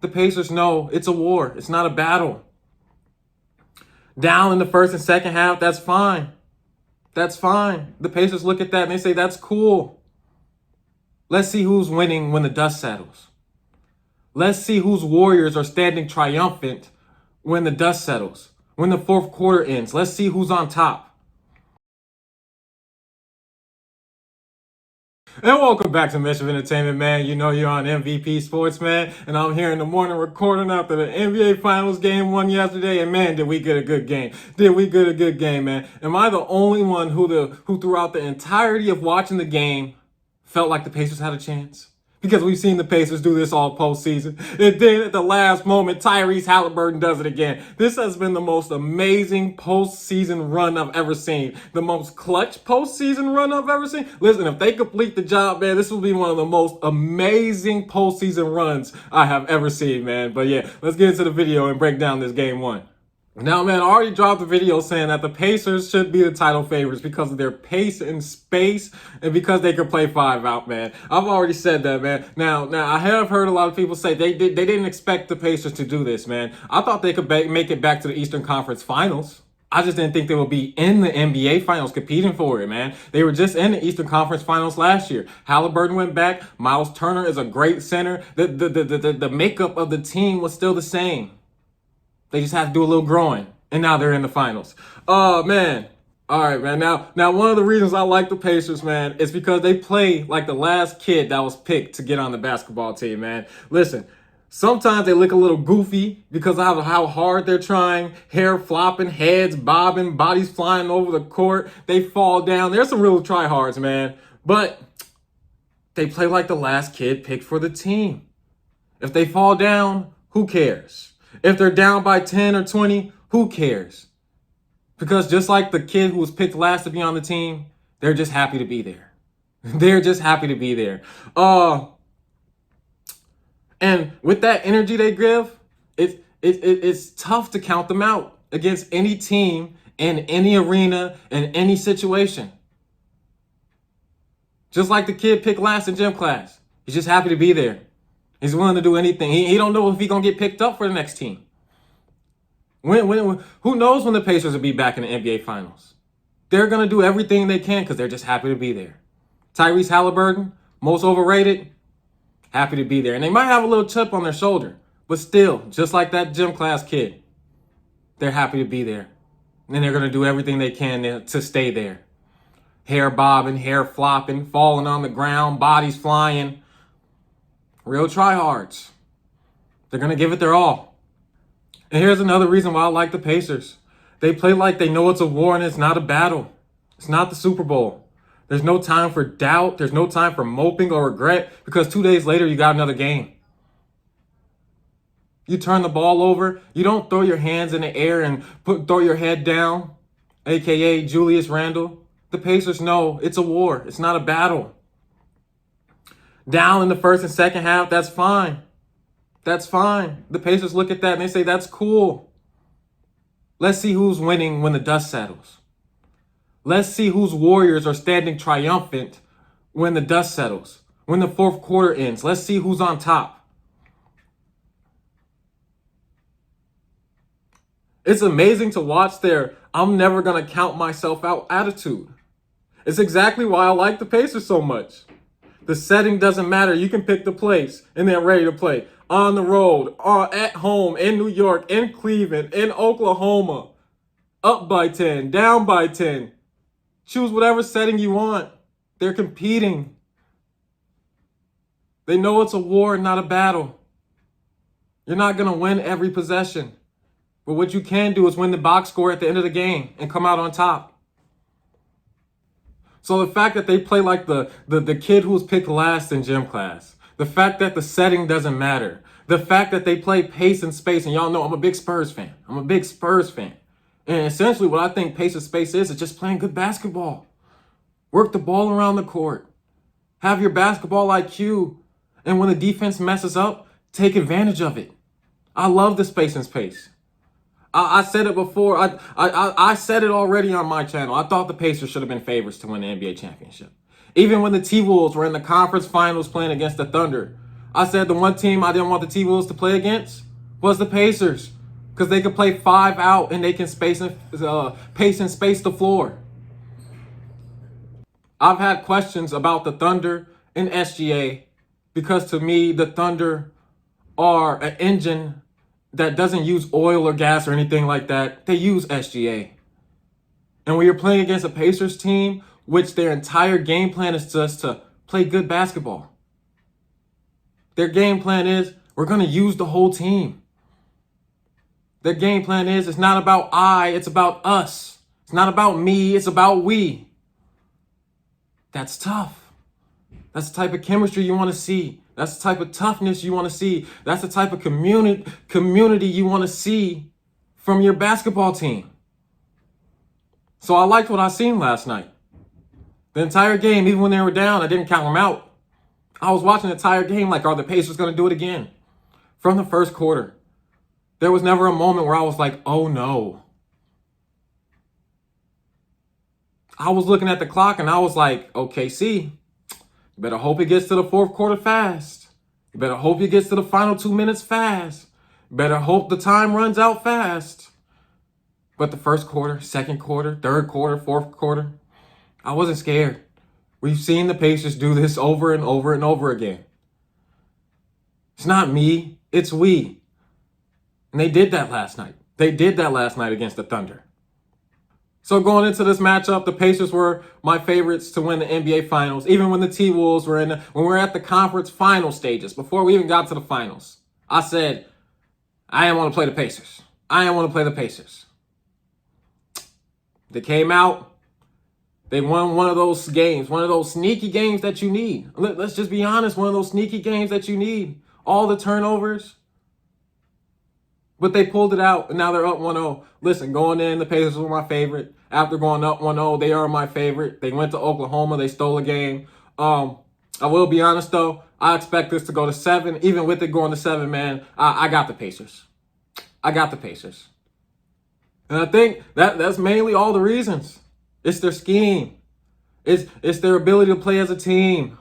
The Pacers know it's a war. It's not a battle. Down in the first and second half, that's fine. That's fine. The Pacers look at that and they say, that's cool. Let's see who's winning when the dust settles. Let's see whose Warriors are standing triumphant when the dust settles, when the fourth quarter ends. Let's see who's on top. And welcome back to Mischief Entertainment, man. You know you're on MVP Sports, man. And I'm here in the morning recording after the NBA Finals game one yesterday. And man, did we get a good game. Did we get a good game, man. Am I the only one who throughout the entirety of watching the game felt like the Pacers had a chance? Because we've seen the Pacers do this all postseason. And then at the last moment, Haliburton does it again. This has been the most amazing postseason run I've ever seen. The most clutch postseason run I've ever seen. Listen, if they complete the job, man, this will be one of the most amazing postseason runs I have ever seen, man. But yeah, let's get into the video and break down this game one. Now, man, I already dropped a video saying that the Pacers should be the title favorites because of their pace and space and because they can play five out, man. I've already said that, man. Now, I have heard a lot of people say they didn't expect the Pacers to do this, man. I thought they could make it back to the Eastern Conference Finals. I just didn't think they would be in the NBA Finals competing for it, man. They were just in the Eastern Conference Finals last year. Haliburton went back. Miles Turner is a great center. The makeup of the team was still the same. They just had to do a little growing, and now they're in the finals. Oh, man. All right, man. Now, one of the reasons I like the Pacers, man, is because they play like the last kid that was picked to get on the basketball team, man. Listen, sometimes they look a little goofy because of how hard they're trying. Hair flopping, heads bobbing, bodies flying over the court. They fall down. There's some real tryhards, man. But they play like the last kid picked for the team. If they fall down, who cares? If they're down by 10 or 20, who cares? Because just like the kid who was picked last to be on the team, they're just happy to be there. They're just happy to be there. And with that energy they give, it's tough to count them out against any team in any arena in any situation. Just like the kid picked last in gym class. He's just happy to be there. He's willing to do anything. He don't know if he's going to get picked up for the next team. Who knows when the Pacers will be back in the NBA Finals? They're going to do everything they can because they're just happy to be there. Tyrese Haliburton, most overrated, happy to be there. And they might have a little chip on their shoulder, but still, just like that gym class kid, they're happy to be there. And they're going to do everything they can to stay there. Hair bobbing, hair flopping, falling on the ground, bodies flying. Real tryhards. They're going to give it their all. And here's another reason why I like the Pacers. They play like they know it's a war and it's not a battle. It's not the Super Bowl. There's no time for doubt. There's no time for moping or regret because 2 days later you got another game. You turn the ball over. You don't throw your hands in the air and throw your head down, a.k.a. Julius Randle. The Pacers know it's a war. It's not a battle. Down in the first and second half, that's fine. That's fine. The Pacers look at that and they say, that's cool. Let's see who's winning when the dust settles. Let's see whose Warriors are standing triumphant when the dust settles, when the fourth quarter ends. Let's see who's on top. It's amazing to watch their I'm never going to count myself out attitude. It's exactly why I like the Pacers so much. The setting doesn't matter. You can pick the place and they're ready to play. On the road, at home, in New York, in Cleveland, in Oklahoma. Up by 10, down by 10. Choose whatever setting you want. They're competing. They know it's a war, not a battle. You're not going to win every possession. But what you can do is win the box score at the end of the game and come out on top. So the fact that they play like the kid who was picked last in gym class, the fact that the setting doesn't matter, the fact that they play pace and space, and y'all know I'm a big Spurs fan. And essentially what I think pace and space is just playing good basketball. Work the ball around the court. Have your basketball IQ. And when the defense messes up, take advantage of it. I love the space and space. I said it before. I said it already on my channel. I thought the Pacers should have been favorites to win the NBA championship. Even when the T-Wolves were in the conference finals playing against the Thunder, I said the one team I didn't want the T-Wolves to play against was the Pacers, because they could play 5 out and they can pace and space the floor. I've had questions about the Thunder and SGA because to me, the Thunder are an engine that doesn't use oil or gas or anything like that. They use SGA. And when you're playing against a Pacers team, which their entire game plan is just to play good basketball. Their game plan is, we're going to use the whole team. Their game plan is, it's not about it's about us. It's not about me, it's about we. That's tough. That's the type of chemistry you want to see. That's the type of toughness you want to see. That's the type of community you want to see from your basketball team. So I liked what I seen last night. The entire game, even when they were down, I didn't count them out. I was watching the entire game like, are the Pacers going to do it again? From the first quarter. There was never a moment where I was like, oh no. I was looking at the clock and I was like, OKC, you better hope it gets to the fourth quarter fast. You better hope it gets to the final 2 minutes fast. You better hope the time runs out fast. But the first quarter, second quarter, third quarter, fourth quarter, I wasn't scared. We've seen the Pacers do this over and over and over again. It's not me, it's we. And they did that last night. They did that last night against the Thunder. So going into this matchup, the Pacers were my favorites to win the NBA Finals, even when the T-Wolves were when we were at the conference final stages, before we even got to the finals. I said, I didn't want to play the Pacers. I didn't want to play the Pacers. They came out. They won one of those games, one of those sneaky games that you need. Let's just be honest, one of those sneaky games that you need. All the turnovers. But they pulled it out, and now they're up 1-0. Listen, going in, the Pacers were my favorite. After going up 1-0, they are my favorite. They went to Oklahoma. They stole a game. I will be honest, though. I expect this to go to 7. Even with it going to 7, man, I got the Pacers. I got the Pacers. And I think that's mainly all the reasons. It's their scheme. It's their ability to play as a team.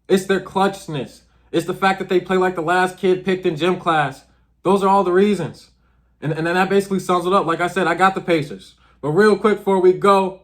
It's their clutchness. It's the fact that they play like the last kid picked in gym class. Those are all the reasons. And then that basically sums it up. Like I said, I got the Pacers. But real quick before we go,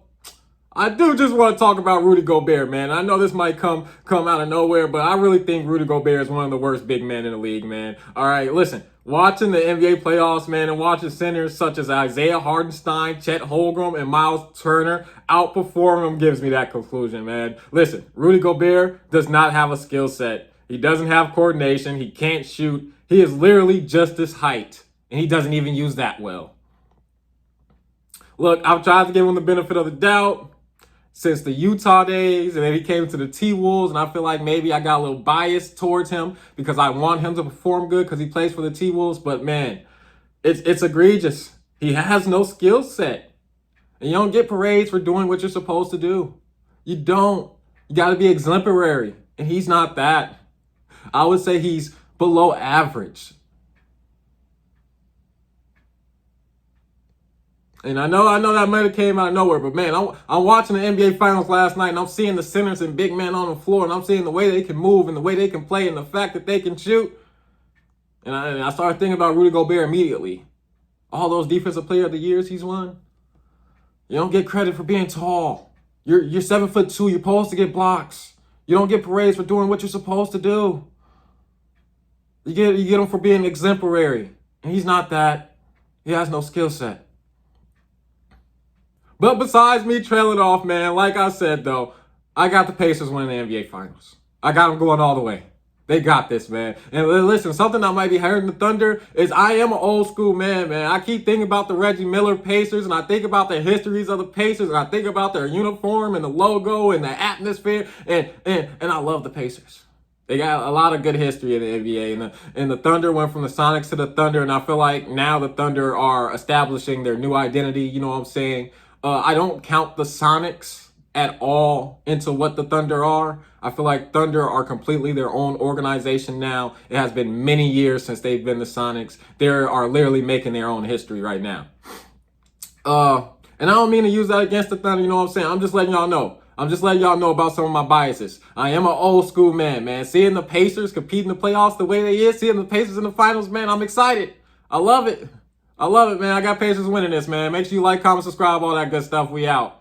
I do just want to talk about Rudy Gobert, man. I know this might come out of nowhere, but I really think Rudy Gobert is one of the worst big men in the league, man. All right, listen. Watching the NBA playoffs, man, and watching centers such as Isaiah Hartenstein, Chet Holmgren, and Miles Turner outperform them gives me that conclusion, man. Listen, Rudy Gobert does not have a skill set. He doesn't have coordination. He can't shoot. He is literally just this height, and he doesn't even use that well. Look, I've tried to give him the benefit of the doubt since the Utah days, and then he came to the T-Wolves, and I feel like maybe I got a little bias towards him because I want him to perform good because he plays for the T-Wolves, but man, it's egregious. He has no skill set, and you don't get parades for doing what you're supposed to do. You don't. You got to be exemplary, and he's not that. I would say he's below average. And I know that might have came out of nowhere, but man, I'm watching the NBA Finals last night, and I'm seeing the centers and big men on the floor, and I'm seeing the way they can move and the way they can play and the fact that they can shoot. And I started thinking about Rudy Gobert immediately. All those Defensive Player of the Years he's won. You don't get credit for being tall. You're 7'2". You're supposed to get blocks. You don't get parades for doing what you're supposed to do. You get him for being exemplary, and he's not that. He has no skill set. But besides me trailing off, man, like I said, though, I got the Pacers winning the NBA Finals. I got them going all the way. They got this, man. And listen, something that might be hurting the Thunder is I am an old school man. I keep thinking about the Reggie Miller Pacers, and I think about the histories of the Pacers, and I think about their uniform and the logo and the atmosphere, and I love the Pacers. They got a lot of good history in the NBA, and the Thunder went from the Sonics to the Thunder, and I feel like now the Thunder are establishing their new identity, you know what I'm saying? I don't count the Sonics at all into what the Thunder are. I feel like Thunder are completely their own organization now. It has been many years since they've been the Sonics. They are literally making their own history right now. And I don't mean to use that against the Thunder, you know what I'm saying? I'm just letting y'all know. I'm just letting y'all know about some of my biases. I am an old school man. Seeing the Pacers compete in the playoffs the way they is, seeing the Pacers in the finals, man, I'm excited. I love it. I love it, man. I got Pacers winning this, man. Make sure you like, comment, subscribe, all that good stuff. We out.